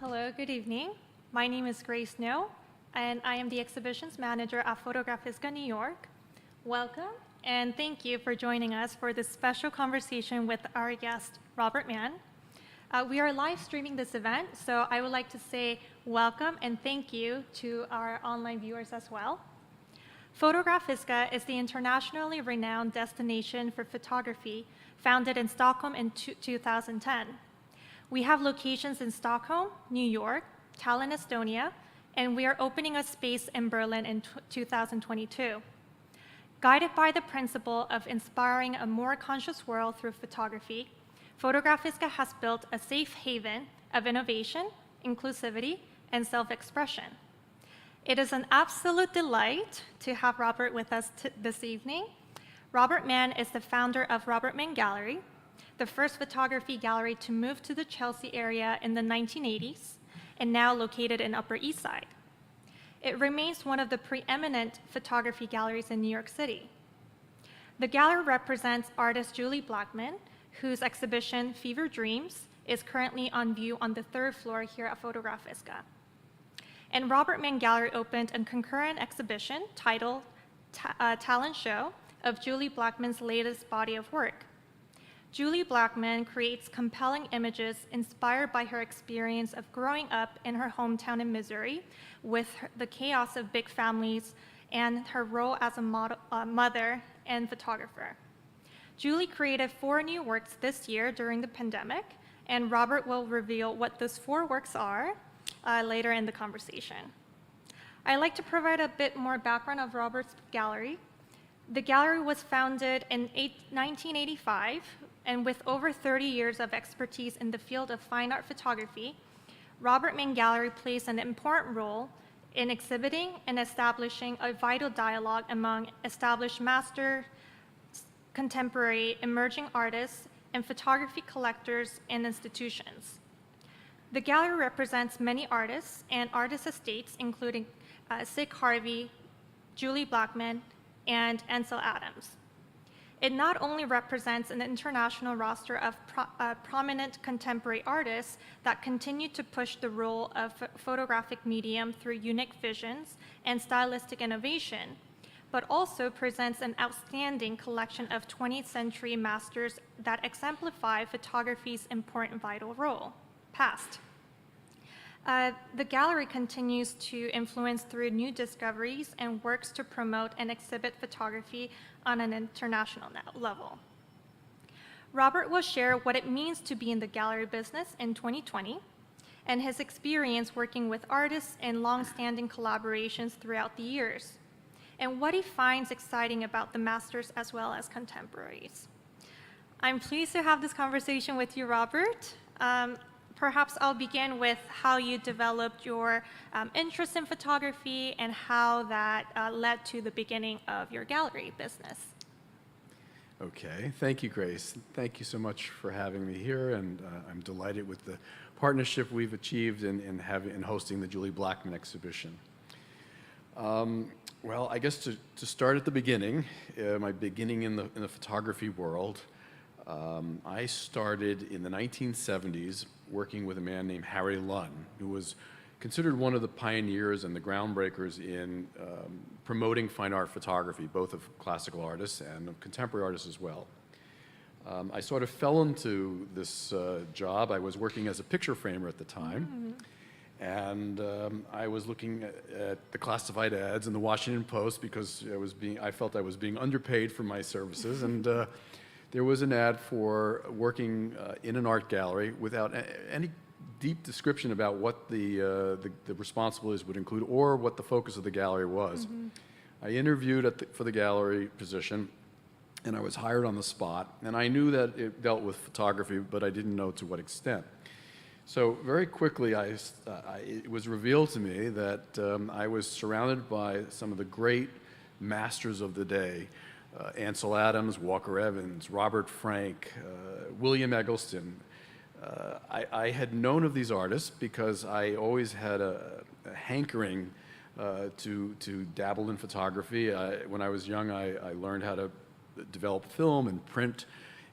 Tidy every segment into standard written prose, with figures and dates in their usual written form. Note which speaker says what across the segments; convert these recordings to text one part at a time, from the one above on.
Speaker 1: Hello, good evening. My name is Grace Noh, and I am the exhibitions manager at Fotografiska New York. Welcome, and thank you for joining us for this special conversation with our guest, Robert Mann. We are live streaming this event, so I would like to say welcome and thank you to our online viewers as well. Fotografiska is the internationally renowned destination for photography, founded in Stockholm in 2010. We have locations in Stockholm, New York, Tallinn, Estonia, and we are opening a space in Berlin in 2022. Guided by the principle of inspiring a more conscious world through photography, Fotografiska has built a safe haven of innovation, inclusivity, and self-expression. It is an absolute delight to have Robert with us this evening. Robert Mann is the founder of Robert Mann Gallery, the first photography gallery to move to the Chelsea area in the 1980s, and now located in Upper East Side. It remains one of the preeminent photography galleries in New York City. The gallery represents artist Julie Blackmon, whose exhibition, Fever Dreams, is currently on view on the third floor here at Fotografiska. And Robert Mann Gallery opened a concurrent exhibition titled Talent Show of Julie Blackmon's latest body of work. Julie Blackmon creates compelling images inspired by her experience of growing up in her hometown in Missouri with the chaos of big families and her role as a mother and photographer. Julie created 4 new works this year during the pandemic, and Robert will reveal what those 4 works are later in the conversation. I'd like to provide a bit more background of Robert's gallery. The gallery was founded in 1985, and with over 30 years of expertise in the field of fine art photography, Robert Mann Gallery plays an important role in exhibiting and establishing a vital dialogue among established master, contemporary, emerging artists, and photography collectors and institutions. The gallery represents many artists and artist estates, including Sig Harvey, Julie Blackmon, and Ansel Adams. It not only represents an international roster of prominent contemporary artists that continue to push the role of photographic medium through unique visions and stylistic innovation, but also presents an outstanding collection of 20th century masters that exemplify photography's important vital role, past. The gallery continues to influence through new discoveries and works to promote and exhibit photography on an international level. Robert will share what it means to be in the gallery business in 2020 and his experience working with artists in long-standing collaborations throughout the years, and what he finds exciting about the masters as well as contemporaries. I'm pleased to have this conversation with you, Robert. Perhaps I'll begin with how you developed your interest in photography and how that led to the beginning of your gallery business.
Speaker 2: Okay, thank you, Grace. Thank you so much for having me here, and I'm delighted with the partnership we've achieved in hosting the Julie Blackmon exhibition. Well, I guess to start at the beginning, my beginning in the photography world, I started in the 1970s working with a man named Harry Lunn, who was considered one of the pioneers and the groundbreakers in promoting fine art photography, both of classical artists and of contemporary artists as well. I sort of fell into this job. I was working as a picture framer at the time, and I was looking at the classified ads in the Washington Post because I felt I was being underpaid for my services, and there was an ad for working in an art gallery without any deep description about what the responsibilities would include or what the focus of the gallery was. I interviewed for the gallery position, and I was hired on the spot, and I knew that it dealt with photography, but I didn't know to what extent. So very quickly, it was revealed to me that I was surrounded by some of the great masters of the day. Ansel Adams, Walker Evans, Robert Frank, William Eggleston. I had known of these artists because I always had a hankering to dabble in photography. When I was young, I learned how to develop film and print,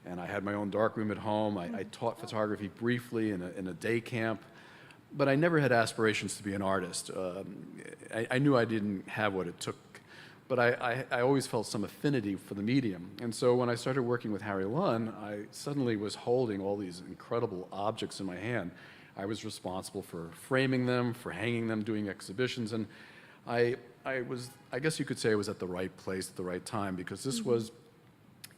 Speaker 2: and I had my own darkroom at home. I taught photography briefly in a day camp, but I never had aspirations to be an artist. I knew I didn't have what it took, but I always felt some affinity for the medium. And so when I started working with Harry Lunn, I suddenly was holding all these incredible objects in my hand. I was responsible for framing them, for hanging them, doing exhibitions, and I guess you could say I was at the right place at the right time, because this was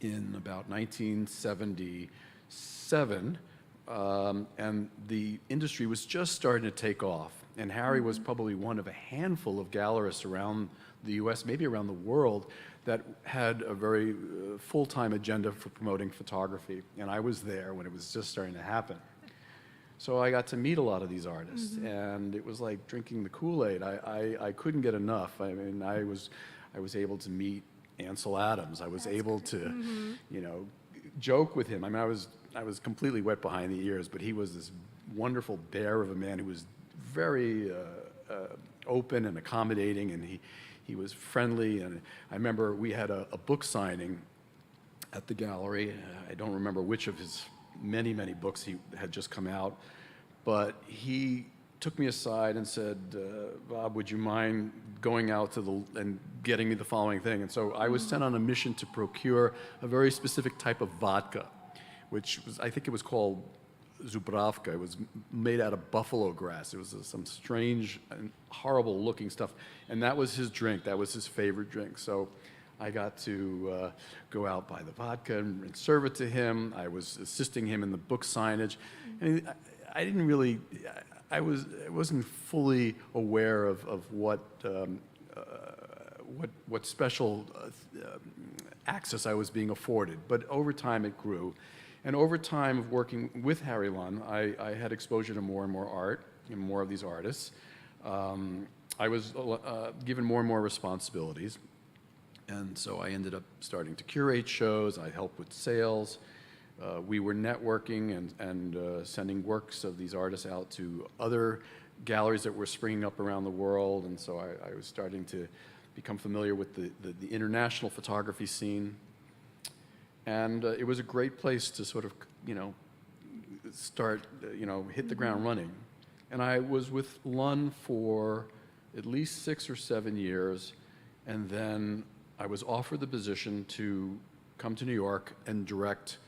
Speaker 2: in about 1977, and the industry was just starting to take off. And Harry was probably one of a handful of gallerists around the US, maybe around the world, that had a very full-time agenda for promoting photography. And I was there when it was just starting to happen. So I got to meet a lot of these artists, and it was like drinking the Kool-Aid. I couldn't get enough. I mean, I was able to meet Ansel Adams. I was able to, you know, joke with him. I mean, I was completely wet behind the ears, but he was this wonderful bear of a man who was very open and accommodating, and he was friendly. And I remember we had a book signing at the gallery. I don't remember which of his many books he had just come out, but he took me aside and said, Bob, would you mind going out and getting me the following thing? And so I was sent on a mission to procure a very specific type of vodka, which was, I think it was called Zubravka. It was made out of buffalo grass. It was some strange and horrible looking stuff. And that was his drink. That was his favorite drink. So I got to go out, buy the vodka and serve it to him. I was assisting him in the book signage. And I didn't really, I wasn't fully aware of what special access I was being afforded. But over time it grew. And over time of working with Harry Lunn, I had exposure to more and more art and more of these artists. I was given more and more responsibilities. And so I ended up starting to curate shows. I helped with sales. We were networking and sending works of these artists out to other galleries that were springing up around the world. And so I was starting to become familiar with the international photography scene. And it was a great place to sort of, you know, start, hit the ground running. And I was with Lunn for at least 6 or 7 years, and then I was offered the position to come to New York and direct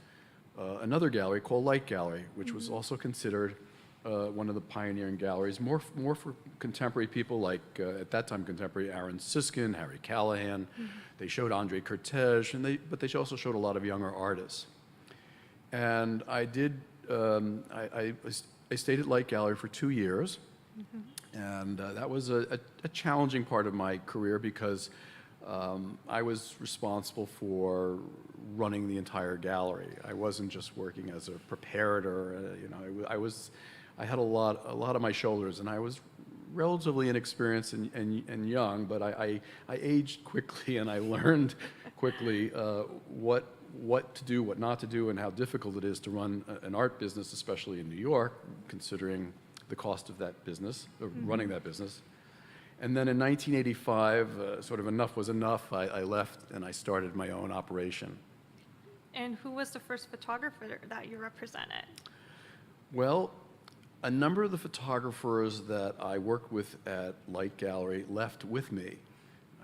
Speaker 2: another gallery called Light Gallery, which was also considered one of the pioneering galleries, more for contemporary people like, at that time, contemporary Aaron Siskin, Harry Callahan. They showed Andre Cortege, but they also showed a lot of younger artists. And I did, I stayed at Light Gallery for 2 years, and that was a challenging part of my career because I was responsible for running the entire gallery. I wasn't just working as a preparator. I had a lot on my shoulders, and I was relatively inexperienced and young, but I aged quickly, and I learned quickly what to do, what not to do, and how difficult it is to run an art business, especially in New York, considering the cost of that business, running that business. And then in 1985, sort of enough was enough. I left and I started my own operation.
Speaker 1: And who was the first photographer that you represented?
Speaker 2: Well, a number of the photographers that I worked with at Light Gallery left with me.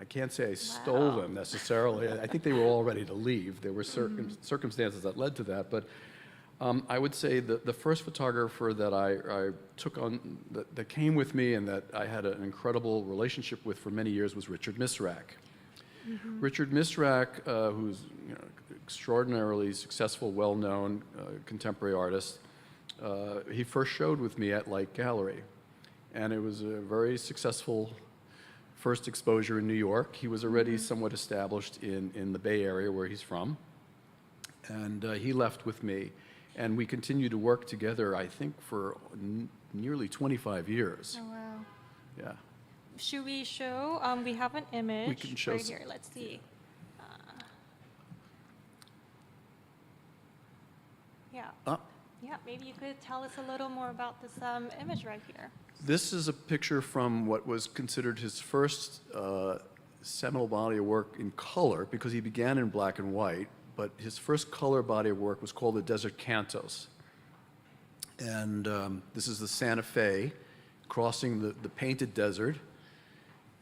Speaker 2: I can't say I stole them necessarily. I think they were all ready to leave. There were circumstances that led to that, but I would say that the first photographer that I took on, that came with me and that I had an incredible relationship with for many years was Richard Misrak. Richard Misrak, who's extraordinarily successful, well-known contemporary artist, he first showed with me at Light Gallery, and it was a very successful first exposure in New York. He was already somewhat established in the Bay Area where he's from, and he left with me. And we continued to work together, I think, for nearly 25 years.
Speaker 1: Oh, wow.
Speaker 2: Yeah.
Speaker 1: Should we show? We have an image
Speaker 2: We can show
Speaker 1: right here. Let's see. Yeah. Yeah, maybe you could tell us a little more about this image right here.
Speaker 2: This is a picture from what was considered his first seminal body of work in color, because he began in black and white. But his first color body of work was called the Desert Cantos. And this is the Santa Fe crossing the painted desert,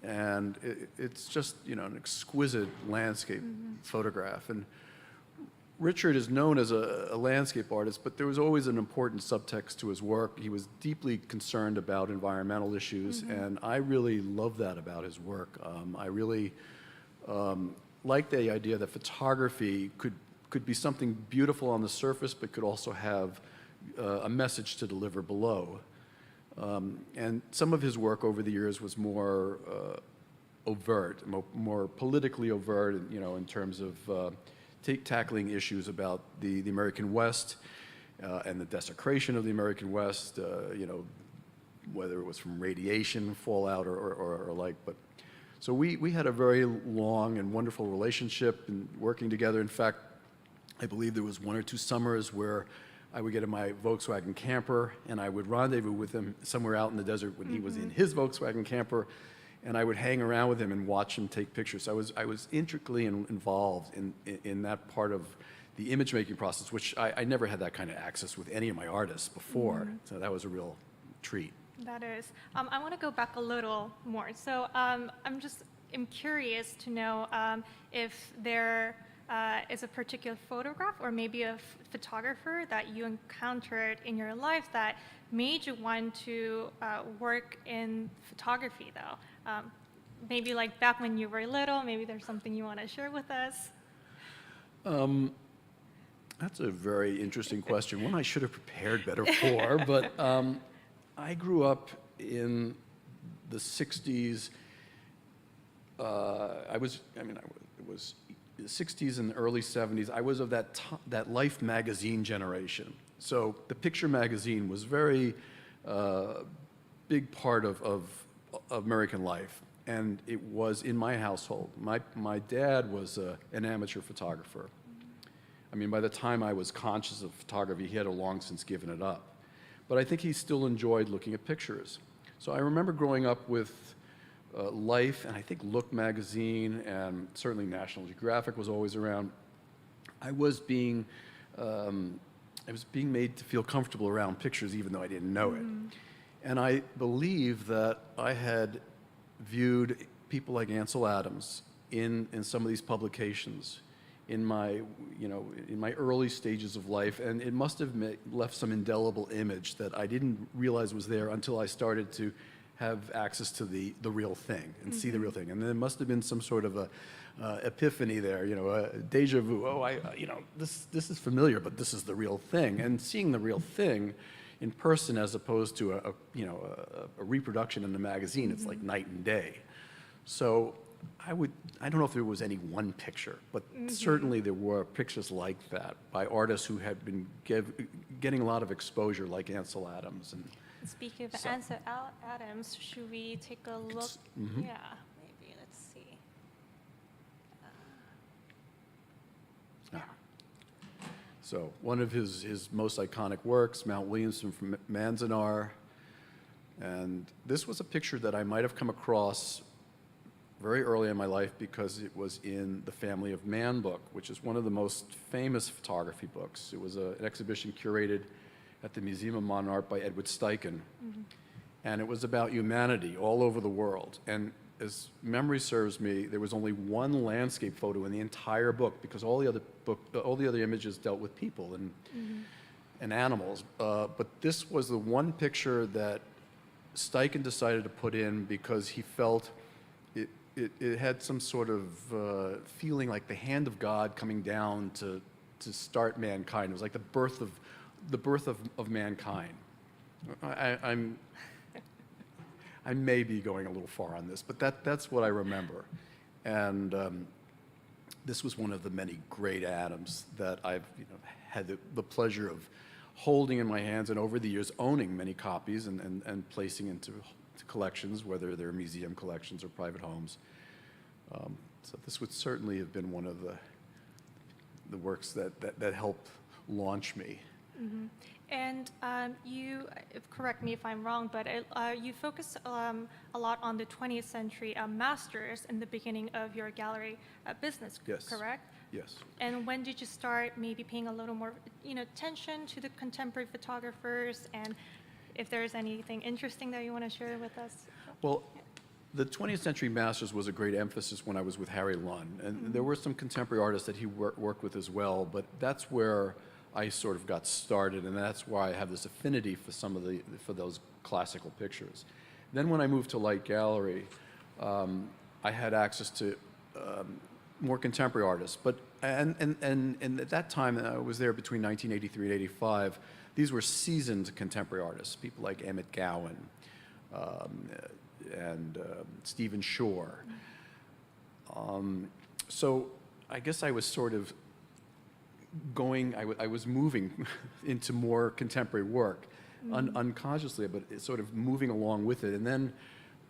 Speaker 2: and it's just, an exquisite landscape photograph. And Richard is known as a landscape artist, but there was always an important subtext to his work. He was deeply concerned about environmental issues, and I really love that about his work. I really like the idea that photography could be something beautiful on the surface, but could also have a message to deliver below. And some of his work over the years was more overt, more politically overt, in terms of tackling issues about the American West and the desecration of the American West, whether it was from radiation, fallout, or like. But so we had a very long and wonderful relationship and working together. In fact, I believe there was 1 or 2 summers where I would get in my Volkswagen camper and I would rendezvous with him somewhere out in the desert when he was in his Volkswagen camper, and I would hang around with him and watch him take pictures. I was intricately involved in that part of the image making process, which I never had that kind of access with any of my artists before. So that was a real treat.
Speaker 1: That is. I want to go back a little more. So I'm curious to know if there is a particular photograph or maybe a photographer that you encountered in your life that made you want to work in photography, though. Maybe like back when you were little, maybe there's something you want to share with us.
Speaker 2: That's a very interesting question, one I should have prepared better for, but I grew up in the 60s. It was the 60s and the early 70s. I was of that Life magazine generation. So the picture magazine was very big part of American life, and it was in my household. My dad was an amateur photographer. I mean, by the time I was conscious of photography, he had long since given it up. But I think he still enjoyed looking at pictures. So I remember growing up with Life, and I think Look magazine, and certainly National Geographic was always around. I was being made to feel comfortable around pictures, even though I didn't know it. And I believe that I had viewed people like Ansel Adams in some of these publications in my early stages of life, and it must have left some indelible image that I didn't realize was there until I started to have access to the real thing and see the real thing. And there must have been some sort of a epiphany there, a deja vu. Oh, this is familiar, but this is the real thing. And seeing the real thing in person as opposed to a reproduction in the magazine, it's like night and day. So I don't know if there was any one picture, but certainly there were pictures like that by artists who had been getting a lot of exposure, like Ansel Adams. And
Speaker 1: speaking of Ansel Adams, should we take a look? Yeah, maybe. Let's see.
Speaker 2: So one of his most iconic works, Mount Williamson from Manzanar. And this was a picture that I might have come across very early in my life because it was in the Family of Man book, which is one of the most famous photography books. It was an exhibition curated at the Museum of Modern Art by Edward Steichen. And it was about humanity all over the world. And as memory serves me, there was only one landscape photo in the entire book because all the other images dealt with people and animals. But this was the one picture that Steichen decided to put in because he felt it had some sort of feeling like the hand of God coming down to start mankind. It was like the birth of mankind. I may be going a little far on this, but that's what I remember. And this was one of the many great Adams that I've had the pleasure of holding in my hands and over the years owning many copies and placing into collections, whether they're museum collections or private homes. So this would certainly have been one of the works that helped launch me.
Speaker 1: And you, correct me if I'm wrong, but you focus a lot on the 20th century masters in the beginning of your gallery business, correct?
Speaker 2: Yes.
Speaker 1: And when did you start maybe paying a little more attention to the contemporary photographers? And if there's anything interesting that you want to share with us.
Speaker 2: Well, the 20th Century Masters was a great emphasis when I was with Harry Lunn, and there were some contemporary artists that he worked with as well, but that's where I sort of got started, and that's why I have this affinity for for those classical pictures. Then when I moved to Light Gallery, I had access to more contemporary artists, and at that time, I was there between 1983 and 85, these were seasoned contemporary artists, people like Emmett Gowan, and Stephen Shore. So I guess I was sort of I was moving into more contemporary work, unconsciously, but it's sort of moving along with it. And then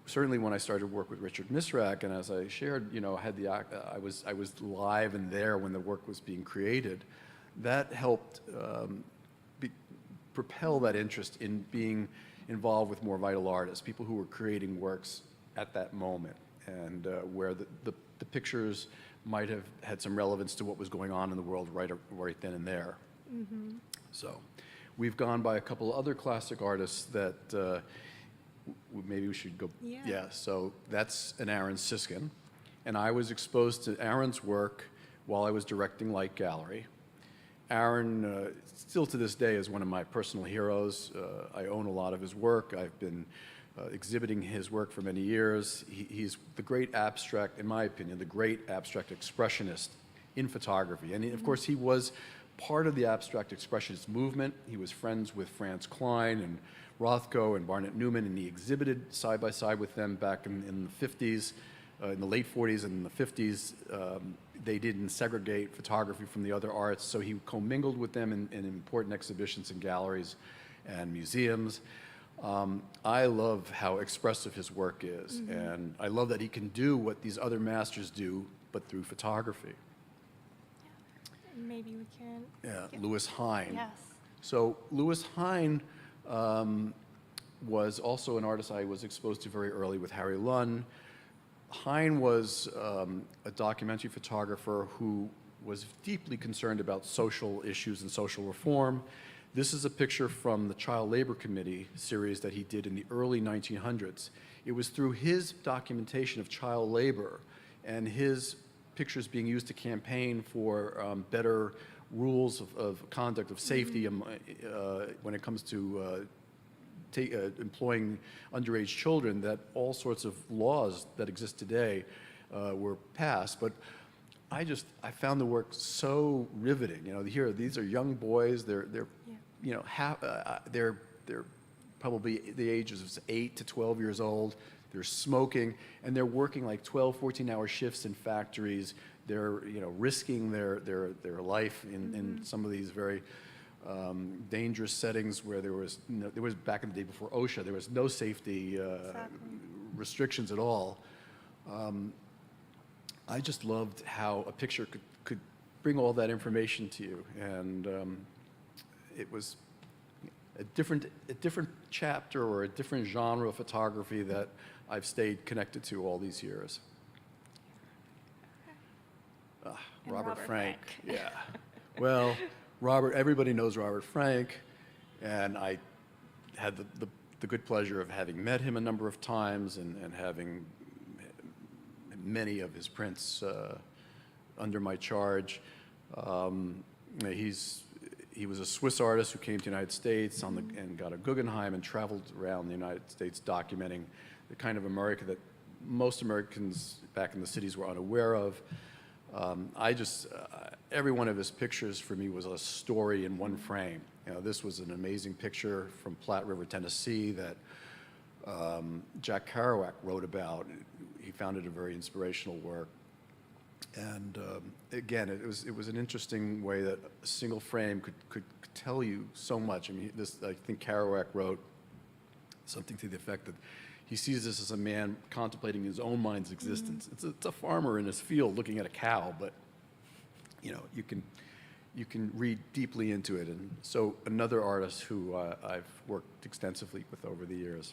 Speaker 2: certainly when I started work with Richard Misrak, and as I shared, I was live and there when the work was being created, that helped propel that interest in being involved with more vital artists, people who were creating works at that moment, and where the pictures might have had some relevance to what was going on in the world right then and there. So we've gone by a couple of other classic artists that maybe we should go. Yeah, so that's an Aaron Siskin, and I was exposed to Aaron's work while I was directing Light Gallery. Aaron, still to this day, is one of my personal heroes. I own a lot of his work. I've been exhibiting his work for many years. He's the great abstract, in my opinion, the great abstract expressionist in photography. And of course, he was part of the abstract expressionist movement. He was friends with Franz Klein and Rothko and Barnett Newman, and he exhibited side by side with them back in the 50s, in the late 40s and in the 50s. They didn't segregate photography from the other arts, so he commingled with them in important exhibitions in galleries and museums. I love how expressive his work is, and I love that he can do what these other masters do, but through photography.
Speaker 1: Maybe we can.
Speaker 2: Yeah, Louis Hine.
Speaker 1: Yes.
Speaker 2: So Louis Hine was also an artist I was exposed to very early with Harry Lunn. Hine was a documentary photographer who was deeply concerned about social issues and social reform. This is a picture from the Child Labor Committee series that he did in the early 1900s. It was through his documentation of child labor and his pictures being used to campaign for better rules of conduct, of safety when it comes to employing underage children, that all sorts of laws that exist today were passed. But I found the work so riveting. These are young boys. They're probably the ages of 8 to 12 years old. They're smoking, and they're working like 12, 14-hour shifts in factories. They're risking their life in some of these very dangerous settings where there was back in the day before OSHA, there was no safety restrictions at all. I just loved how a picture could bring all that information to you, and it was a different chapter or a different genre of photography that I've stayed connected to all these years. Robert Frank. Yeah. Well, everybody knows Robert Frank, and I had the good pleasure of having met him a number of times and having many of his prints under my charge. He was a Swiss artist who came to the United States and got a Guggenheim and traveled around the United States documenting the kind of America that most Americans back in the cities were unaware of. Every one of his pictures for me was a story in one frame. This was an amazing picture from Platte River, Tennessee that Jack Kerouac wrote about. He found it a very inspirational work. And again, it was an interesting way that a single frame could tell you so much. I mean, I think Kerouac wrote something to the effect that he sees this as a man contemplating his own mind's existence. It's a farmer in his field looking at a cow, but you can read deeply into it. And so another artist who I've worked extensively with over the years.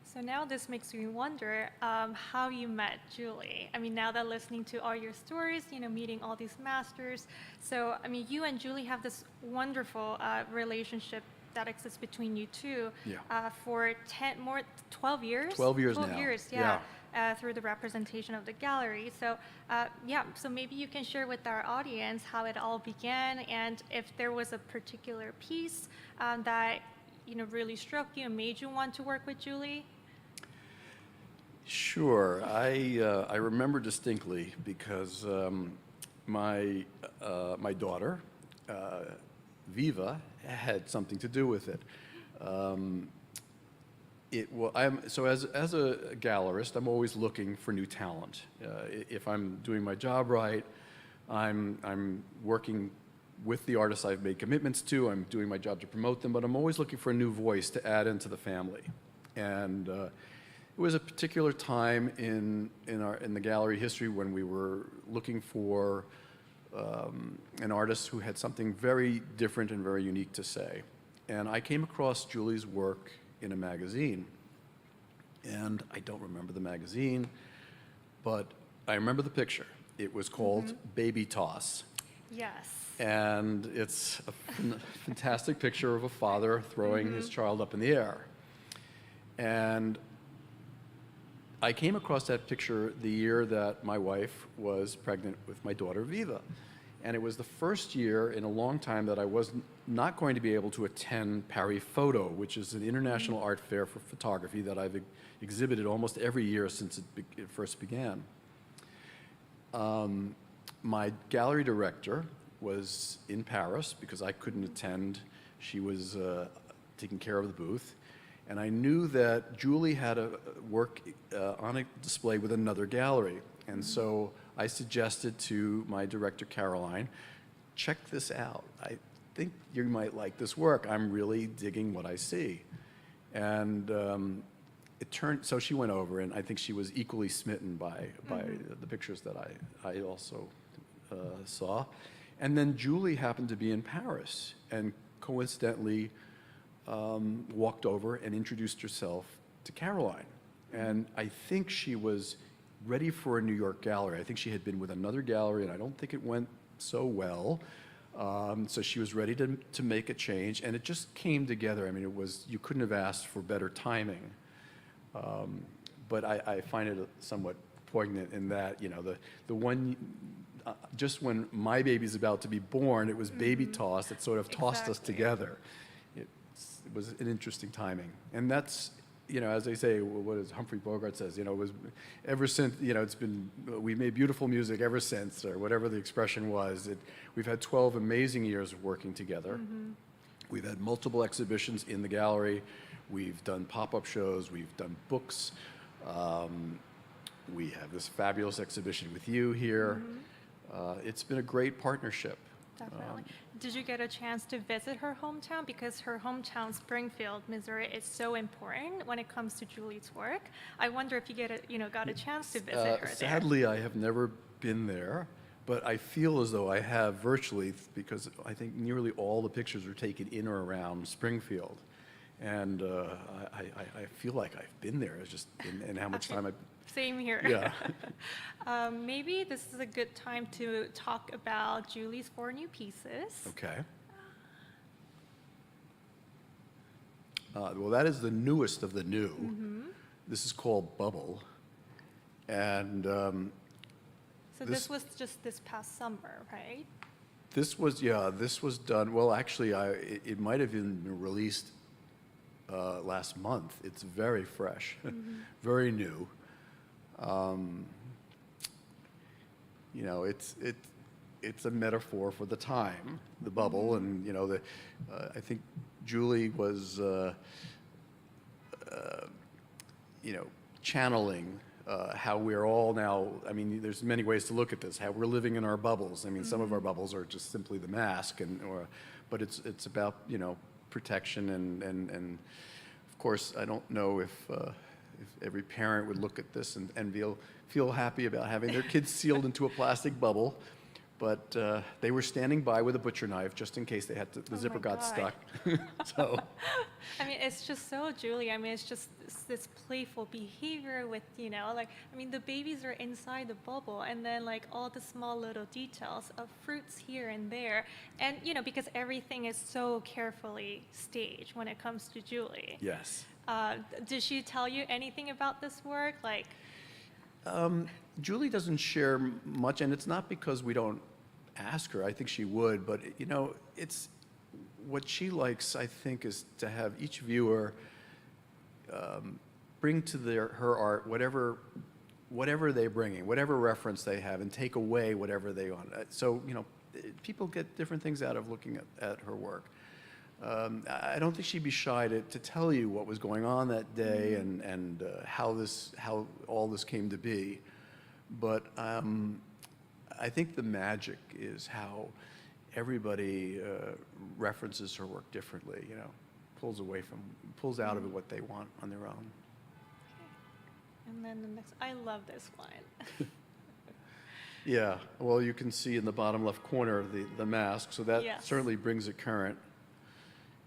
Speaker 1: So now this makes me wonder how you met Julie. I mean, now that listening to all your stories, meeting all these masters. So, I mean, you and Julie have this wonderful relationship that exists between you two
Speaker 2: Yeah.
Speaker 1: for 12 years?
Speaker 2: 12 years
Speaker 1: 12
Speaker 2: now.
Speaker 1: years, yeah. Through the representation of the gallery. So, so maybe you can share with our audience how it all began, and if there was a particular piece that really struck you and made you want to work with Julie.
Speaker 2: Sure. I remember distinctly because my daughter, Viva, had something to do with it. So as a gallerist, I'm always looking for new talent. If I'm doing my job right, I'm working with the artists I've made commitments to. I'm doing my job to promote them, but I'm always looking for a new voice to add into the family. And it was a particular time in the gallery history when we were looking for an artist who had something very different and very unique to say. And I came across Julie's work in a magazine. And I don't remember the magazine, but I remember the picture. It was called Baby Toss.
Speaker 1: Yes.
Speaker 2: And it's a fantastic picture of a father throwing his child up in the air. And I came across that picture the year that my wife was pregnant with my daughter, Viva. And it was the first year in a long time that I was not going to be able to attend Paris Photo, which is an international art fair for photography that I've exhibited almost every year since it first began. My gallery director was in Paris because I couldn't attend. She was taking care of the booth. And I knew that Julie had a work on a display with another gallery. And so I suggested to my director, Caroline, check this out. I think you might like this work. I'm really digging what I see. And so she went over, and I think she was equally smitten by the pictures that I also saw. And then Julie happened to be in Paris and coincidentally walked over and introduced herself to Caroline. And I think she was ready for a New York gallery. I think she had been with another gallery, and I don't think it went so well. So she was ready to make a change, and it just came together. I mean, you couldn't have asked for better timing. But I find it somewhat poignant in that, the one, just when my baby's about to be born, it was Baby Toss that sort of tossed us together. It was an interesting timing. And that's, as they say, what is Humphrey Bogart says, it was ever since, we made beautiful music ever since, or whatever the expression was. We've had 12 amazing years of working together. We've had multiple exhibitions in the gallery. We've done pop-up shows. We've done books. We have this fabulous exhibition with you here. It's been a great partnership.
Speaker 1: Definitely. Did you get a chance to visit her hometown? Because her hometown, Springfield, Missouri, is so important when it comes to Julie's work. I wonder if you got a chance to visit her there.
Speaker 2: Sadly, I have never been there, but I feel as though I have virtually, because I think nearly all the pictures are taken in or around Springfield. And I feel like I've been there. It's just in how much time I've...
Speaker 1: Same here.
Speaker 2: Yeah.
Speaker 1: Maybe this is a good time to talk about Julie's 4 new pieces.
Speaker 2: Okay. Well, that is the newest of the new. This is called Bubble. And
Speaker 1: so this was just this past summer, right?
Speaker 2: This was done, well, actually, it might have been released last month. It's very fresh, very new. It's a metaphor for the time, the bubble, and I think Julie was channeling how we're all now. I mean, there's many ways to look at this. How we're living in our bubbles. I mean, some of our bubbles are just simply the mask, but it's about protection and of course I don't know if every parent would look at this and feel happy about having their kids sealed into a plastic bubble, but they were standing by with a butcher knife just in case they had to, the
Speaker 1: Oh
Speaker 2: zipper
Speaker 1: my
Speaker 2: got
Speaker 1: God.
Speaker 2: stuck. So,
Speaker 1: I mean, it's just so Julie. I mean, it's just this playful behavior with, like, I mean, the babies are inside the bubble, and then like all the small little details of fruits here and there. And, because everything is so carefully staged when it comes to Julie.
Speaker 2: yes.
Speaker 1: Did she tell you anything about this work? Like,
Speaker 2: Julie doesn't share much, and it's not because we don't ask her. I think she would, but it's what she likes. I think is to have each viewer bring to her art whatever they're bringing, whatever reference they have, and take away whatever they want. So people get different things out of looking at her work. I don't think she'd be shy to tell you what was going on that day and how all this came to be. But I think the magic is how everybody references her work differently. Pulls out of it what they want on their own.
Speaker 1: and then the next, I love this one.
Speaker 2: Yeah. Well, you can see in the bottom left corner the mask, so that
Speaker 1: Yes.
Speaker 2: certainly brings it current.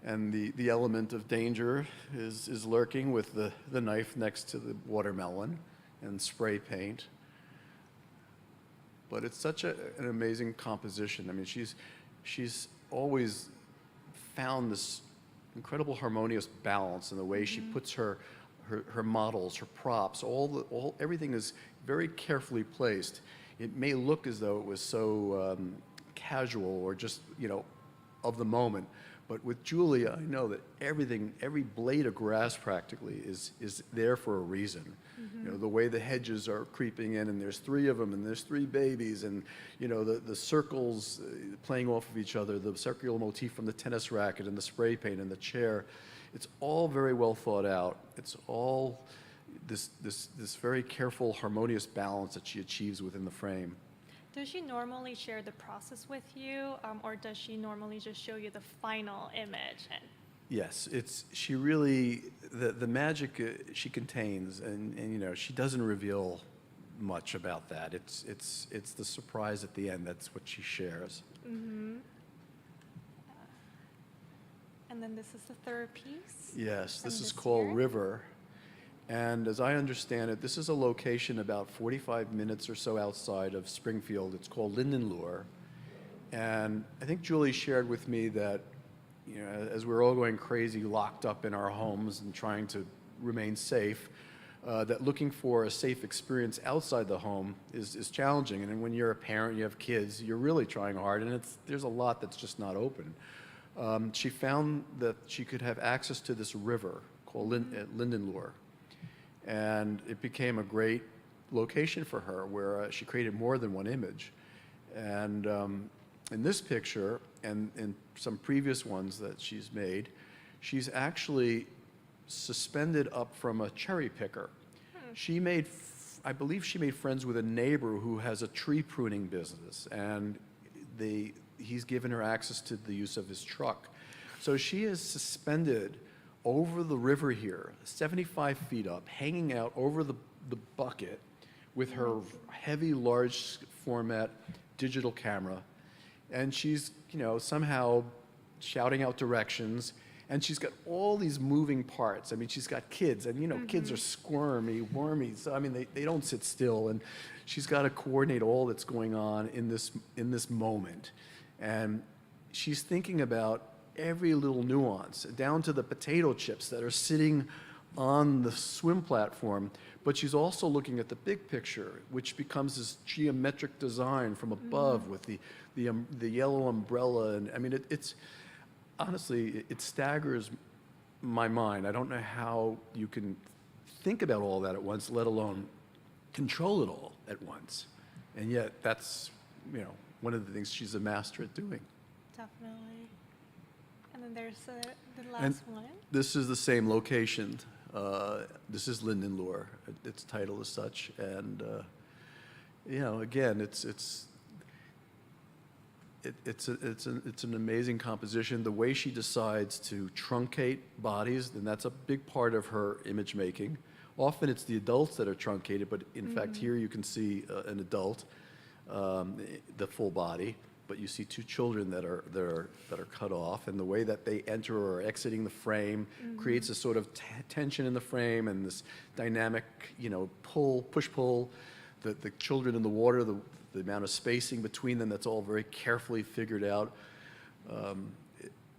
Speaker 2: And the element of danger is lurking with the knife next to the watermelon and spray paint. But it's such an amazing composition. I mean, she's always found this incredible harmonious balance in the way she puts her models, her props, everything is very carefully placed. It may look as though it was so casual or just, of the moment. But with Julia, I know that every blade of grass practically is there for a reason. The way the hedges are creeping in, and there's 3 of them, and there's 3 babies, and the circles playing off of each other, the circular motif from the tennis racket and the spray paint and the chair. It's all very well thought out. It's all this very careful, harmonious balance that she achieves within the frame.
Speaker 1: Does she normally share the process with you, or does she normally just show you the final image?
Speaker 2: Yes, she really the magic she contains, and she doesn't reveal much about that. It's the surprise at the end. That's what she shares.
Speaker 1: And then this is the third piece.
Speaker 2: Yes,
Speaker 1: from
Speaker 2: this is
Speaker 1: this
Speaker 2: called
Speaker 1: year.
Speaker 2: River, and as I understand it, this is a location about 45 minutes or so outside of Springfield. It's called Lindenlohr, and I think Julie shared with me that as we're all going crazy, locked up in our homes and trying to remain safe, that looking for a safe experience outside the home is challenging. And then when you're a parent, you have kids, you're really trying hard, and there's a lot that's just not open. She found that she could have access to this river called Lindenlohr, and it became a great location for her where she created more than one image. And in this picture, and in some previous ones that she's made, she's actually suspended up from a cherry picker. I believe she made friends with a neighbor who has a tree pruning business, and he's given her access to the use of his truck. So she is suspended over the river here, 75 feet up, hanging out over the bucket with her heavy, large format digital camera. And she's, somehow shouting out directions. And she's got all these moving parts. I mean, she's got kids, and kids are squirmy, wormy. So I mean, they don't sit still. And she's got to coordinate all that's going on in this moment. And she's thinking about every little nuance, down to the potato chips that are sitting on the swim platform. But she's also looking at the big picture, which becomes this geometric design from above with the yellow umbrella. And I mean, it's honestly, it staggers my mind. I don't know how you can think about all that at once, let alone control it all at once. And yet, that's one of the things she's a master at doing.
Speaker 1: Definitely. And then there's the last
Speaker 2: And
Speaker 1: one.
Speaker 2: this is the same location. This is Lindenlohr. Its title is such, and again, it's an amazing composition. The way she decides to truncate bodies, and that's a big part of her image making. Often it's the adults that are truncated, but in fact here you can see an adult. the full body, but you see two children that are cut off, and the way that they enter or are exiting the frame creates a sort of tension in the frame and this dynamic, push-pull. The children in the water, the amount of spacing between them, that's all very carefully figured out.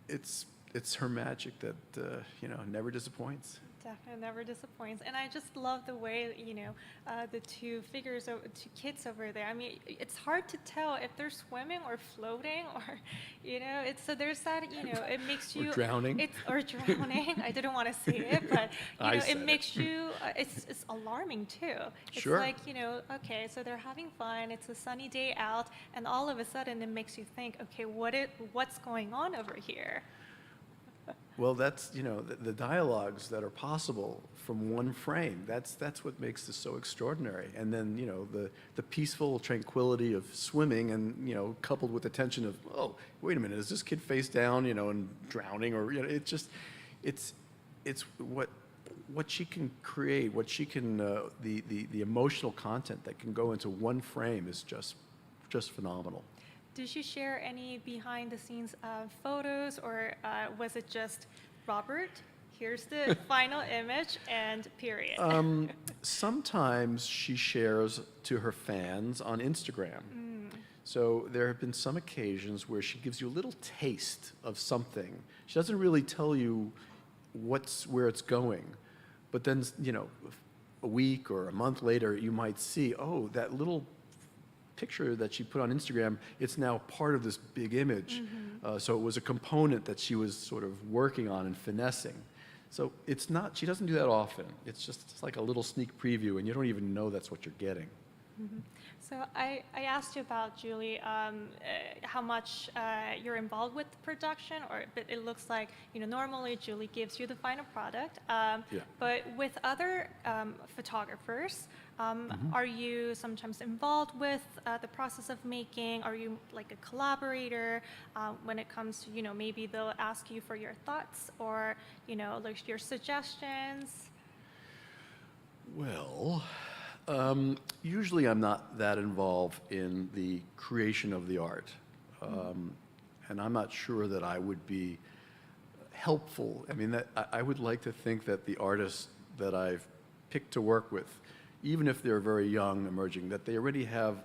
Speaker 2: It's her magic that never disappoints.
Speaker 1: Definitely never disappoints. And I just love the way, the two two kids over there. I mean, it's hard to tell if they're swimming or floating or, so there's that, it makes you.
Speaker 2: Or drowning.
Speaker 1: Or drowning. I didn't want to say it, but, it makes
Speaker 2: it.
Speaker 1: you, it's alarming too. It's
Speaker 2: Sure.
Speaker 1: like, okay, so they're having fun. It's a sunny day out. And all of a sudden it makes you think, okay, what's going on over here?
Speaker 2: Well, that's, the dialogues that are possible from one frame. That's what makes this so extraordinary. And then, the peaceful tranquility of swimming and, coupled with the tension of, oh, wait a minute, is this kid face down, and drowning? Or, it's what she can create, what she can, the emotional content that can go into one frame is just phenomenal.
Speaker 1: Did you share any behind-the-scenes photos, or was it just, Robert, here's the final image and period?
Speaker 2: Sometimes she shares to her fans on Instagram. So there have been some occasions where she gives you a little taste of something. She doesn't really tell you where it's going, but then, a week or a month later, you might see, oh, that little picture that she put on Instagram, it's now part of this big image. So it was a component that she was sort of working on and finessing. So she doesn't do that often. It's like a little sneak preview, and you don't even know that's what you're getting.
Speaker 1: So I asked you about, Julie, how much you're involved with the production, but it looks like, normally Julie gives you the final product.
Speaker 2: Yeah.
Speaker 1: But with other photographers, are you sometimes involved with the process of making? Are you like a collaborator when it comes to, maybe they'll ask you for your thoughts or, like your suggestions?
Speaker 2: Well, usually I'm not that involved in the creation of the art. And I'm not sure that I would be helpful. I mean, I would like to think that the artists that I've picked to work with, even if they're very young, emerging, that they already have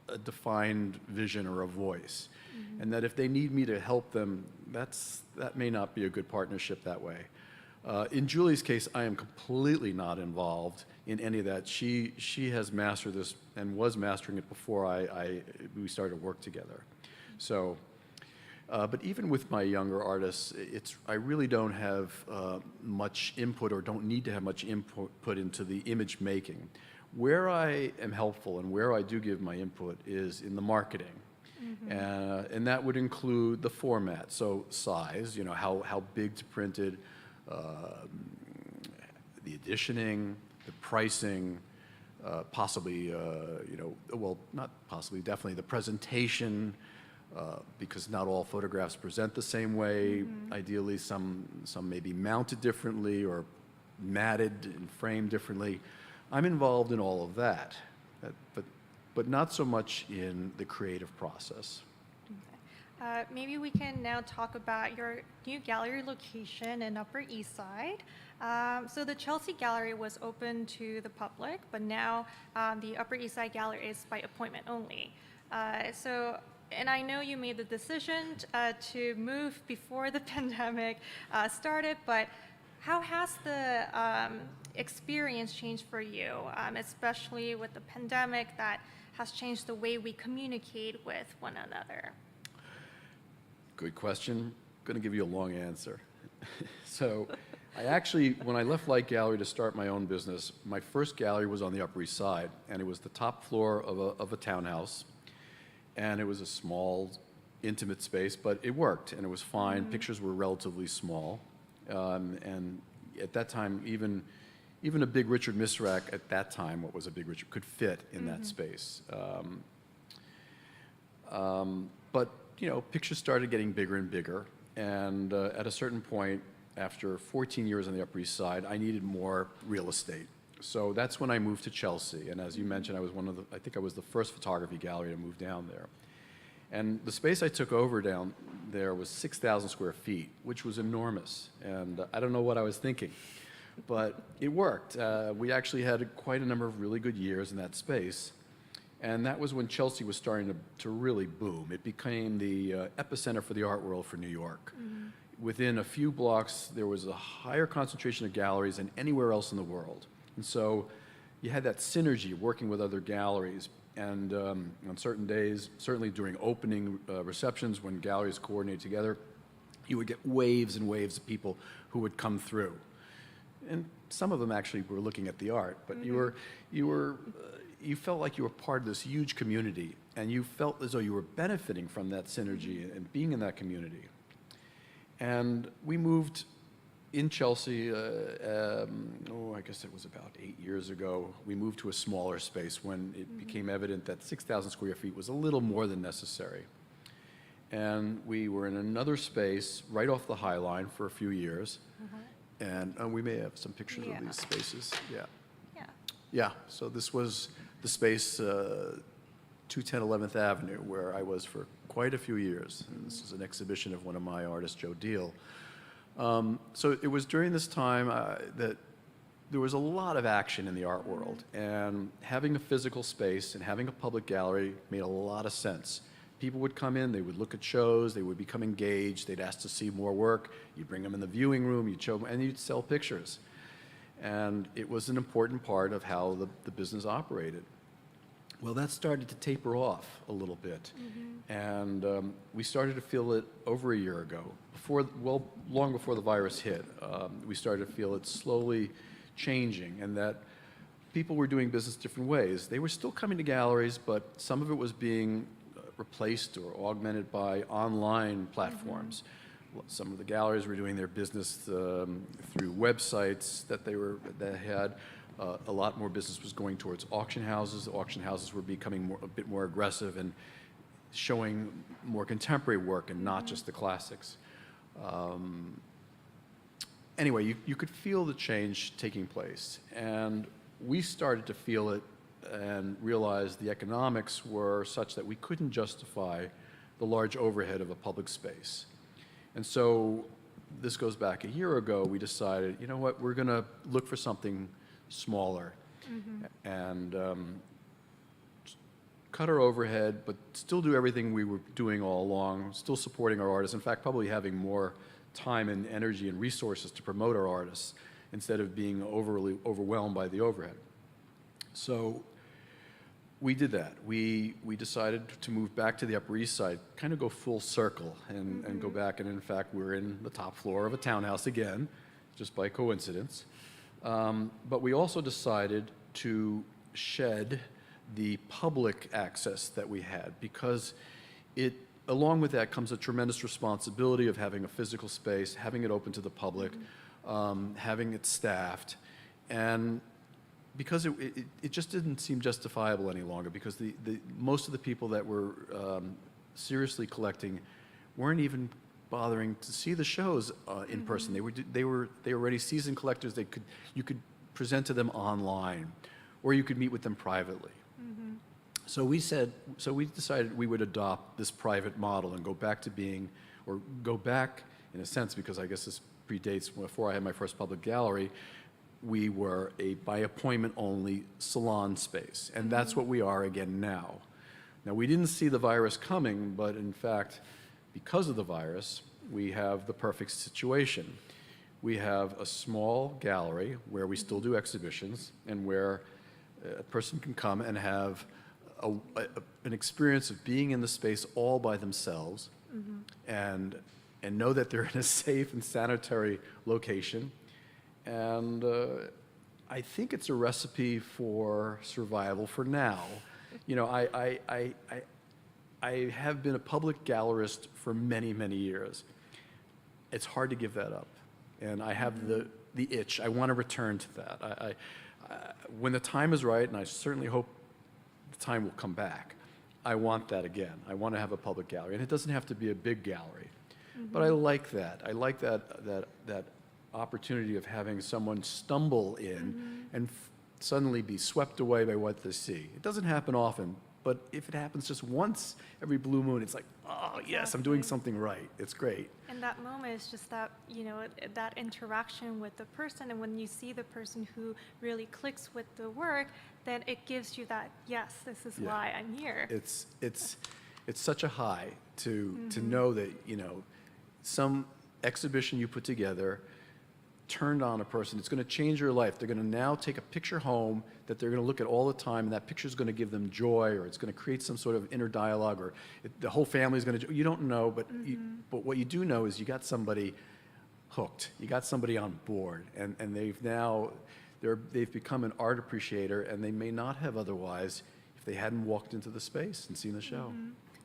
Speaker 2: a defined vision or a voice. And that if they need me to help them, that may not be a good partnership that way. In Julie's case, I am completely not involved in any of that. She has mastered this and was mastering it before we started to work together. So, but even with my younger artists, I really don't have much input, or don't need to have much input into the image making. Where I am helpful and where I do give my input is in the marketing. And that would include the format, so size, how big to print it, the editioning, the pricing, possibly, well, not possibly, definitely the presentation, because not all photographs present the same way. Ideally, some may be mounted differently or matted and framed differently. I'm involved in all of that, but not so much in the creative process.
Speaker 1: Maybe we can now talk about your new gallery location in Upper East Side. So the Chelsea Gallery was open to the public, but now the Upper East Side Gallery is by appointment only. And I know you made the decision to move before the pandemic started, but how has the experience changed for you, especially with the pandemic that has changed the way we communicate with one another?
Speaker 2: Good question. I'm going to give you a long answer. So I actually, when I left Light Gallery to start my own business, my first gallery was on the Upper East Side, and it was the top floor of a townhouse. And it was a small, intimate space, but it worked, and it was fine. Pictures were relatively small. And at that time, even a big Richard Misrak at that time, what was a big Richard, could fit in that space. But pictures started getting bigger and bigger, and at a certain point, after 14 years on the Upper East Side, I needed more real estate. So that's when I moved to Chelsea. And as you mentioned, I think I was the first photography gallery to move down there. And the space I took over down there was 6,000 square feet, which was enormous. And I don't know what I was thinking, but it worked. We actually had quite a number of really good years in that space. And that was when Chelsea was starting to really boom. It became the epicenter for the art world for New York. Within a few blocks, there was a higher concentration of galleries than anywhere else in the world. And so you had that synergy working with other galleries. And on certain days, certainly during opening receptions when galleries coordinated together, you would get waves and waves of people who would come through. And some of them actually were looking at the art, but you felt like you were part of this huge community, and you felt as though you were benefiting from that synergy and being in that community. And we moved in Chelsea, I guess it was about 8 years ago. We moved to a smaller space when it became evident that 6,000 square feet was a little more than necessary. And we were in another space right off the High Line for a few years. And we may have some pictures of these spaces. Yeah, so this was the space 210 11th Avenue, where I was for quite a few years. And this is an exhibition of one of my artists, Joe Deal. So it was during this time that there was a lot of action in the art world, and having a physical space and having a public gallery made a lot of sense. People would come in, they would look at shows, they would become engaged, they'd ask to see more work, you'd bring them in the viewing room, you'd show them, and you'd sell pictures. And it was an important part of how the business operated. Well, that started to taper off a little bit. And we started to feel it over a year ago. Long before the virus hit, we started to feel it slowly changing, and that people were doing business different ways. They were still coming to galleries, but some of it was being replaced or augmented by online platforms. Some of the galleries were doing their business through websites that they had. A lot more business was going towards auction houses. The auction houses were becoming a bit more aggressive and showing more contemporary work and not just the classics. Anyway, you could feel the change taking place, and we started to feel it and realized the economics were such that we couldn't justify the large overhead of a public space. And so this goes back a year ago. We decided, you know what, we're going to look for something smaller and cut our overhead, but still do everything we were doing all along, still supporting our artists. In fact, probably having more time and energy and resources to promote our artists instead of being overly overwhelmed by the overhead. So we did that. We decided to move back to the Upper East Side, kind of go full circle and go back. And in fact, we're in the top floor of a townhouse again, just by coincidence. But we also decided to shed the public access that we had, because along with that comes a tremendous responsibility of having a physical space, having it open to the public, having it staffed, and because it just didn't seem justifiable any longer, because most of the people that were seriously collecting weren't even bothering to see the shows in person. They were already seasoned collectors. You could present to them online, or you could meet with them privately. So we decided we would adopt this private model and go back in a sense, because I guess this predates before I had my first public gallery. We were a by appointment only salon space, and that's what we are again now. Now, we didn't see the virus coming, but in fact, because of the virus, we have the perfect situation. We have a small gallery where we still do exhibitions, and where a person can come and have an experience of being in the space all by themselves, and know that they're in a safe and sanitary location. And I think it's a recipe for survival for now. You know, I have been a public gallerist for many, many years. It's hard to give that up, and I have the itch. I want to return to that. When the time is right, and I certainly hope the time will come back, I want that again. I want to have a public gallery, and it doesn't have to be a big gallery, but I like that. I like that opportunity of having someone stumble in and suddenly be swept away by what they see. It doesn't happen often, but if it happens just once every blue moon, it's like, oh, yes, I'm doing
Speaker 1: Exactly.
Speaker 2: something right. It's great.
Speaker 1: And that moment is just that, that interaction with the person. And when you see the person who really clicks with the work, then it gives you that, yes, this is
Speaker 2: Yeah.
Speaker 1: why I'm here.
Speaker 2: It's such a high to know that, some exhibition you put together turned on a person. It's going to change your life. They're going to now take a picture home that they're going to look at all the time, and that picture is going to give them joy, or it's going to create some sort of inner dialogue, or the whole family is going to. You don't know, but but what you do know is you got somebody hooked. You got somebody on board, and they've become an art appreciator, and they may not have otherwise if they hadn't walked into the space and seen the show.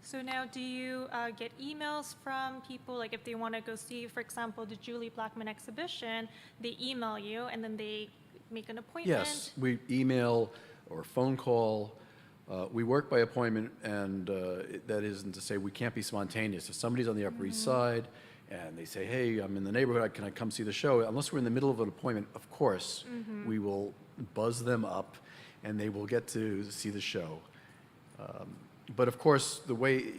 Speaker 1: So now, do you get emails from people, like if they want to go see, for example, the Julie Blackmon exhibition, they email you and then they make an appointment?
Speaker 2: Yes, we email or phone call. We work by appointment, and that isn't to say we can't be spontaneous. If somebody's on the Upper East Side and they say, hey, I'm in the neighborhood, can I come see the show? Unless we're in the middle of an appointment, of course, we will buzz them up and they will get to see the show. But of course, the way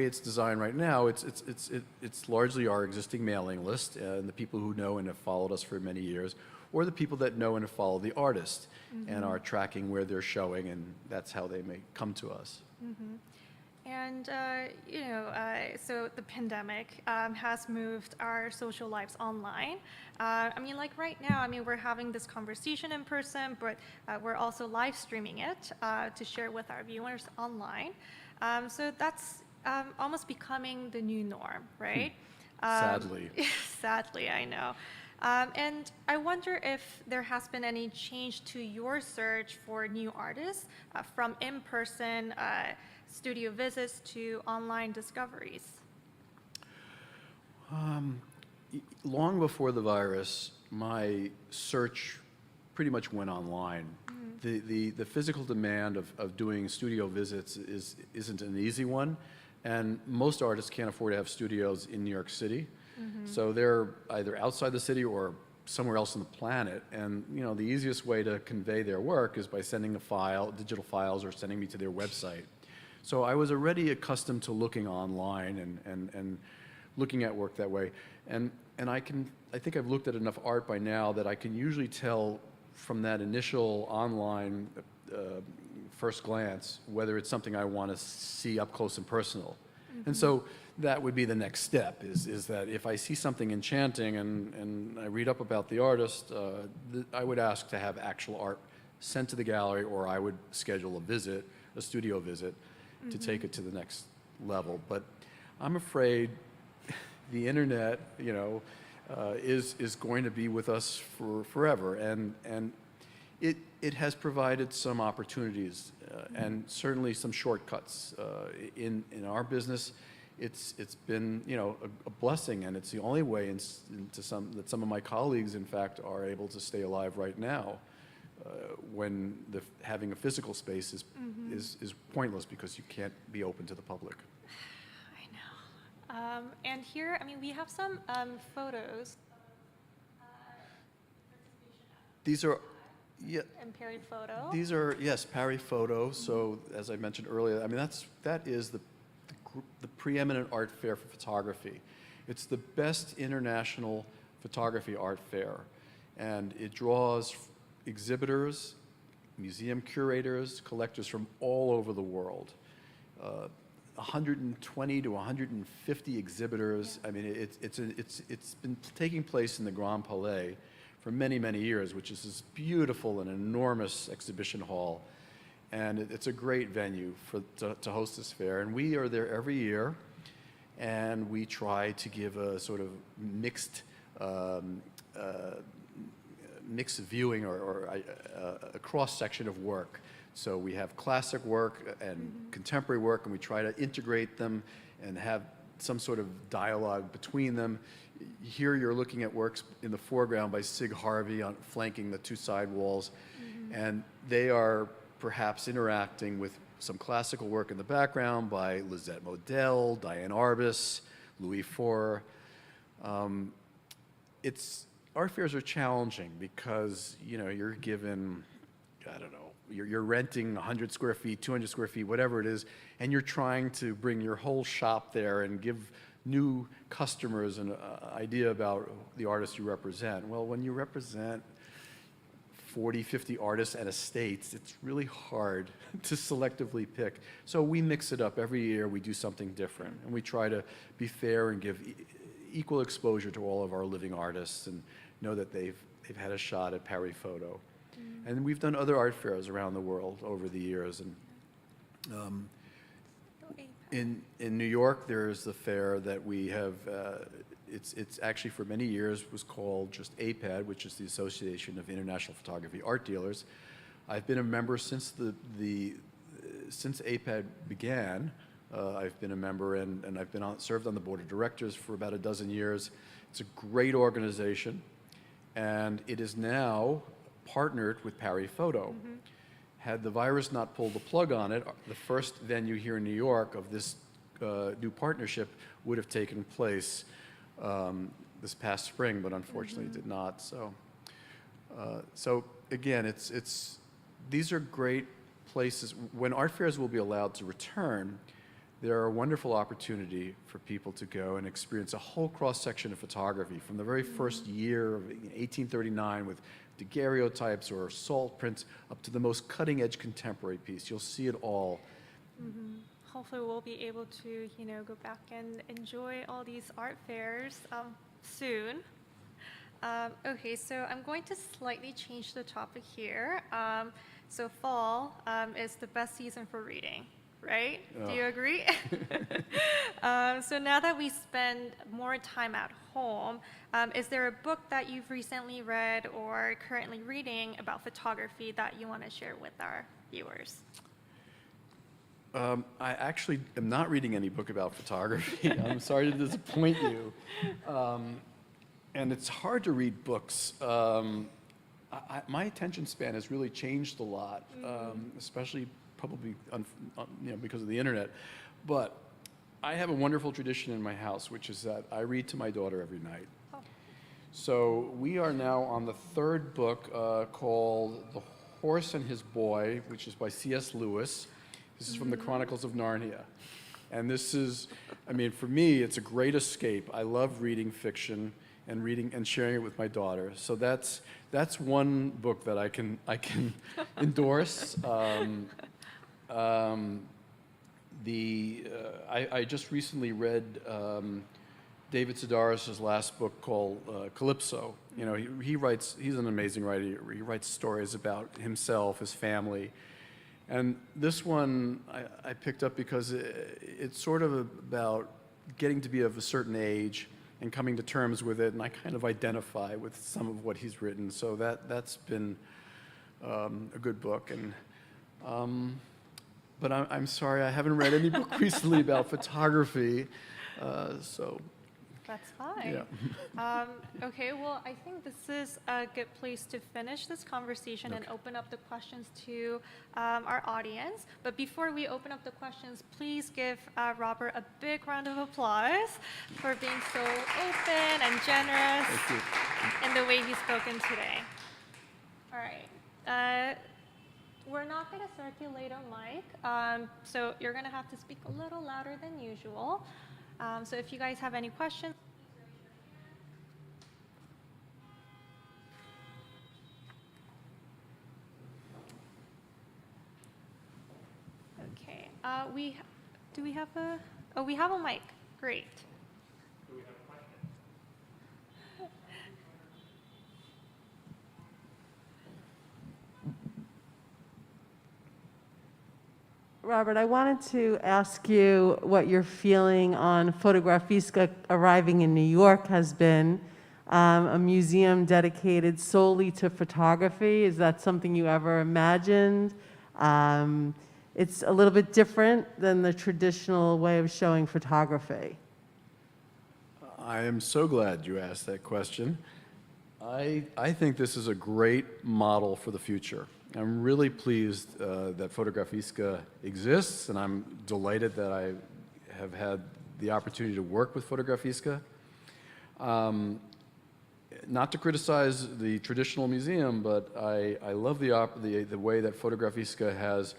Speaker 2: it's designed right now, it's largely our existing mailing list and the people who know and have followed us for many years, or the people that know and have followed the artist and are tracking where they're showing, and that's how they may come to us.
Speaker 1: And, so the pandemic has moved our social lives online. Like right now, we're having this conversation in person, but we're also live streaming it to share with our viewers online. So that's almost becoming the new norm, right?
Speaker 2: Sadly.
Speaker 1: Sadly, I know. And I wonder if there has been any change to your search for new artists from in-person studio visits to online discoveries.
Speaker 2: Long before the virus, my search pretty much went online. The physical demand of doing studio visits isn't an easy one, and most artists can't afford to have studios in New York City. So they're either outside the city or somewhere else on the planet, and the easiest way to convey their work is by sending a file, digital files, or sending me to their website. So I was already accustomed to looking online and looking at work that way, and I think I've looked at enough art by now that I can usually tell from that initial online first glance whether it's something I want to see up close and personal. And so that would be the next step, is that if I see something enchanting and I read up about the artist, I would ask to have actual art sent to the gallery, or I would schedule a studio visit, to take it to the next level. But I'm afraid the internet, is going to be with us for forever, and it has provided some opportunities and certainly some shortcuts in our business. It's been a blessing, and it's the only way that some of my colleagues, in fact, are able to stay alive right now. When having a physical space is pointless because you can't be open to the public.
Speaker 1: I know. And here, we have some photos.
Speaker 2: These are, yeah.
Speaker 1: And Perry photo.
Speaker 2: These are, yes, Parry photo. So as I mentioned earlier, that is the preeminent art fair for photography. It's the best international photography art fair, and it draws exhibitors, museum curators, collectors from all over the world. 120 to 150 exhibitors. It's been taking place in the Grand Palais for many, many years, which is this beautiful and enormous exhibition hall. And it's a great venue to host this fair. And we are there every year, and we try to give a sort of mixed viewing or a cross-section of work. So we have classic work and contemporary work, and we try to integrate them and have some sort of dialogue between them. Here you're looking at works in the foreground by Sig Harvey flanking the two side walls, and they are perhaps interacting with some classical work in the background by Lisette Modell, Diane Arbus, Louis Four. Art fairs are challenging because you're given I don't know, you're renting 100 square feet, 200 square feet, whatever it is, and you're trying to bring your whole shop there and give new customers an idea about the artists you represent. Well, when you represent 40, 50 artists and estates, it's really hard to selectively pick. So we mix it up every year. We do something different, and we try to be fair and give equal exposure to all of our living artists and know that they've had a shot at Paris Photo. And we've done other art fairs around the world over the years. And in New York, there's the fair that we have. It's actually for many years was called just APAD, which is the Association of International Photography Art Dealers. I've been a member since since APAD began. I've been a member, and I've served on the board of directors for about a dozen years. It's a great organization, and it is now partnered with Paris Photo. Had the virus not pulled the plug on it, the first venue here in New York of this new partnership would have taken place this past spring, but unfortunately it did not. So again, these are great places. When art fairs will be allowed to return, they're a wonderful opportunity for people to go and experience a whole cross-section of photography from the very first year of 1839 with daguerreotypes or salt prints up to the most cutting-edge contemporary piece. You'll see it all.
Speaker 1: Hopefully we'll be able to, go back and enjoy all these art fairs soon. Okay, so I'm going to slightly change the topic here. So fall is the best season for reading, right? Do you agree? So now that we spend more time at home, is there a book that you've recently read or currently reading about photography that you want to share with our viewers?
Speaker 2: I actually am not reading any book about photography. I'm sorry to disappoint you. And it's hard to read books. My attention span has really changed a lot, especially probably because of the internet. But I have a wonderful tradition in my house, which is that I read to my daughter every night. Oh. So we are now on the third book called The Horse and His Boy, which is by C.S. Lewis. This is from the Chronicles of Narnia. And this is, for me, it's a great escape. I love reading fiction and reading and sharing it with my daughter. So that's one book that I can endorse. I just recently read David Sedaris' last book called Calypso. He's an amazing writer. He writes stories about himself, his family. And this one I picked up because it's sort of about getting to be of a certain age and coming to terms with it, and I kind of identify with some of what he's written. So that's been a good book. But I'm sorry, I haven't read any book recently about photography. So
Speaker 1: that's fine. Yeah. Okay, well, I think this is a good place to finish this conversation and open up the questions to our audience. But before we open up the questions, please give Robert a big round of applause for being so open and generous in the way he's spoken today. All right. We're not going to circulate a mic, so you're going to have to speak a little louder than usual. So if you guys have any questions, okay. We have a mic. Great. Do we have a question?
Speaker 3: Robert, I wanted to ask you what your feeling on Fotografiska arriving in New York has been, a museum dedicated solely to photography. Is that something you ever imagined? It's a little bit different than the traditional way of showing photography.
Speaker 2: I am so glad you asked that question. I think this is a great model for the future. I'm really pleased that Fotografiska exists, and I'm delighted that I have had the opportunity to work with Fotografiska. not to criticize the traditional museum, but I love the way that Fotografiska has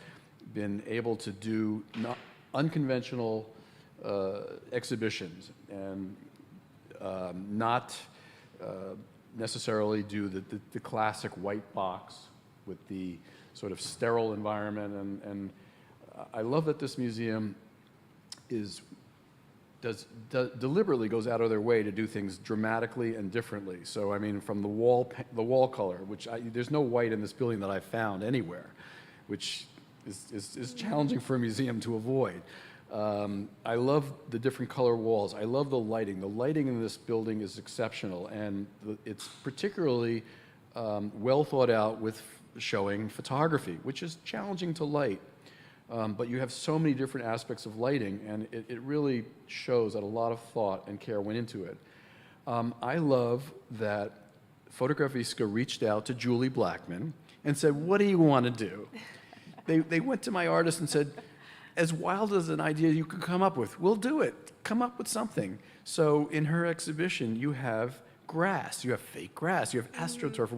Speaker 2: been able to do unconventional exhibitions and not necessarily do the classic white box with the sort of sterile environment. And I love that this museum deliberately goes out of their way to do things dramatically and differently. So I mean, from the wall color, which there's no white in this building that I've found anywhere, which is challenging for a museum to avoid. I love the different color walls. I love the lighting. The lighting in this building is exceptional, and it's particularly well thought out with showing photography, which is challenging to light. But you have so many different aspects of lighting, and it really shows that a lot of thought and care went into it. I love that Fotografiska reached out to Julie Blackmon and said, "What do you want to do?" They went to my artist and said, "As wild as an idea you could come up with, we'll do it. Come up with something." So in her exhibition, you have grass, you have fake grass, you have astroturf.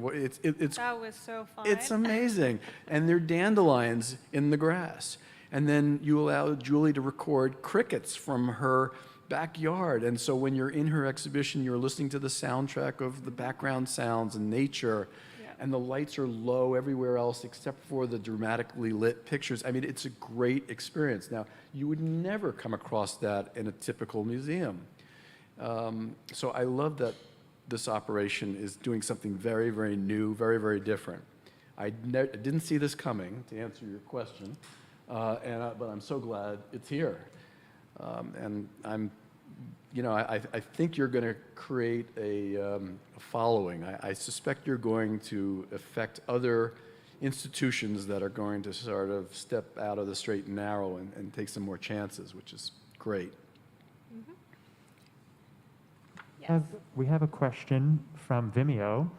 Speaker 1: That was so fun.
Speaker 2: It's amazing. And there are dandelions in the grass. And then you allow Julie to record crickets from her backyard. And so when you're in her exhibition, you're listening to the soundtrack of the background sounds and nature. And the lights are low everywhere else except for the dramatically lit pictures. I mean, it's a great experience. Now, you would never come across that in a typical museum. So I love that this operation is doing something very, very new, very, very different. I didn't see this coming, to answer your question, but I'm so glad it's here. And I think you're going to create a following. I suspect you're going to affect other institutions that are going to sort of step out of the straight and narrow and take some more chances, which is great.
Speaker 1: Mm-hmm.
Speaker 4: We have a question from Vimeo,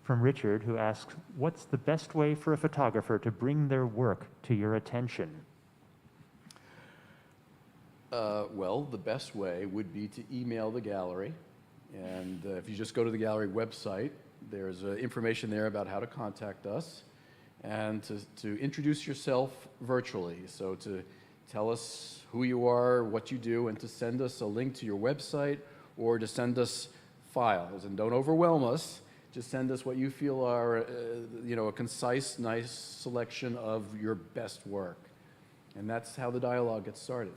Speaker 4: from Richard, who asks, "What's the best way for a photographer to bring their work to your attention?"
Speaker 2: Well, the best way would be to email the gallery. And if you just go to the gallery website, there's information there about how to contact us and to introduce yourself virtually. So to tell us who you are, what you do, and to send us a link to your website or to send us files. And don't overwhelm us. Just send us what you feel are, a concise, nice selection of your best work. And that's how the dialogue gets started.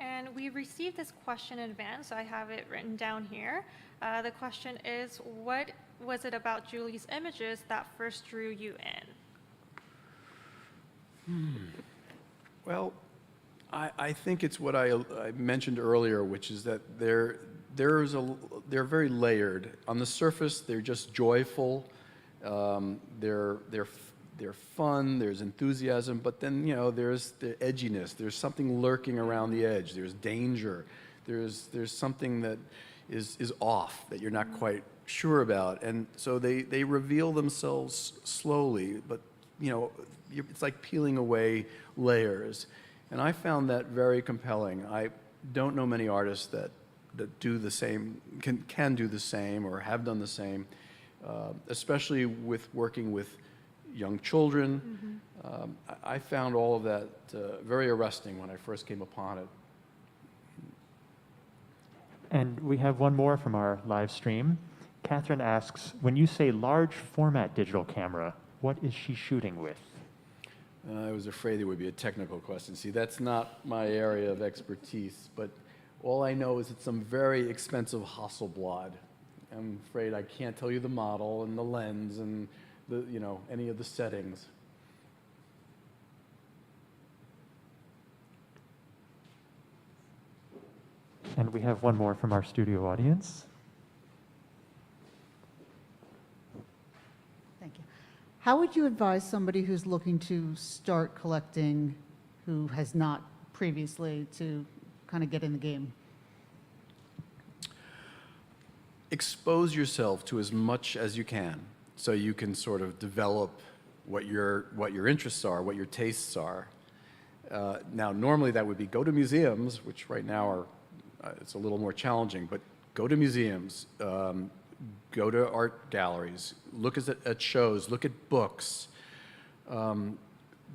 Speaker 1: And we received this question in advance, so I have it written down here. The question is, what was it about Julie's images that first drew you in?
Speaker 2: Well, I think it's what I mentioned earlier, which is that they're very layered. On the surface, they're just joyful. They're fun, there's enthusiasm, but then, there's the edginess. There's something lurking around the edge. There's danger. There's something that is off that you're not quite sure about. And so they reveal themselves slowly, but, it's like peeling away layers. And I found that very compelling. I don't know many artists that do the same, can do the same or have done the same, especially with working with young children. I found all of that very arresting when I first came upon it.
Speaker 4: And we have one more from our live stream. Catherine asks, "When you say large format digital camera, what is she shooting with?"
Speaker 2: I was afraid it would be a technical question. See, that's not my area of expertise, but all I know is it's some very expensive Hasselblad. I'm afraid I can't tell you the model and the lens and any of the settings.
Speaker 4: And we have one more from our studio audience.
Speaker 5: Thank you. How would you advise somebody who's looking to start collecting, who has not previously, to kind of get in the game?
Speaker 2: Expose yourself to as much as you can, so you can sort of develop what your interests are, what your tastes are. Now, normally that would be go to museums, which right now it's a little more challenging, but Go to museums, go to art galleries, look at shows, look at books.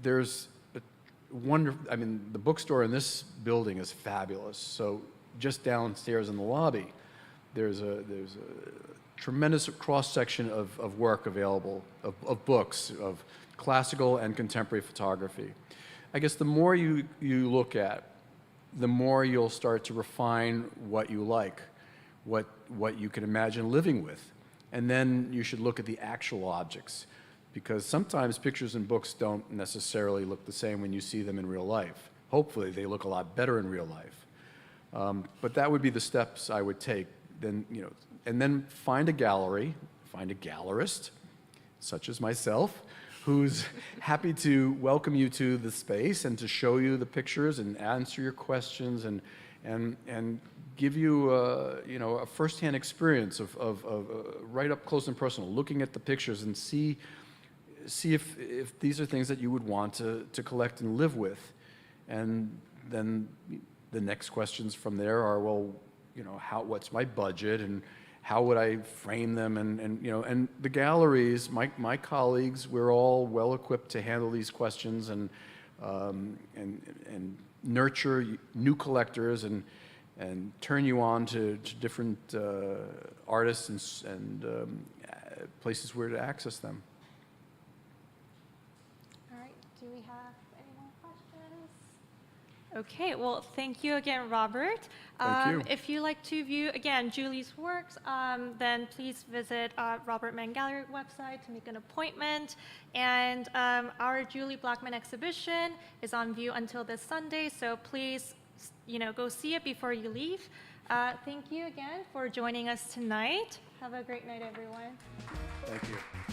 Speaker 2: There's a I mean, the bookstore in this building is fabulous. So just downstairs in the lobby, there's a tremendous cross-section of work available, of books, of classical and contemporary photography. I guess the more you look at, the more you'll start to refine what you like, what you can imagine living with. And then you should look at the actual objects, because sometimes pictures and books don't necessarily look the same when you see them in real life. Hopefully they look a lot better in real life. But that would be the steps I would take. Then, you know, and then find a gallery, find a gallerist, such as myself, who's happy to welcome you to the space and to show you the pictures and answer your questions and give you you know, a firsthand experience of right up close and personal, looking at the pictures and see if these are things that you would want to collect and live with. And then the next questions from there are, well, you know, what's my budget and how would I frame them? And you know, and the galleries, my colleagues, we're all well equipped to handle these questions and nurture new collectors and turn you on to different artists and places where to access them.
Speaker 1: All right, do we have any more questions? Okay, well, thank you again, Robert.
Speaker 2: Thank you.
Speaker 1: If you like to view, again, Julie's works, then please visit Robert Mann Gallery website to make an appointment. And our Julie Blackmon exhibition is on view until this Sunday, so please, you know, go see it before you leave. Thank you again for joining us tonight. Have a great night, everyone.
Speaker 2: Thank you.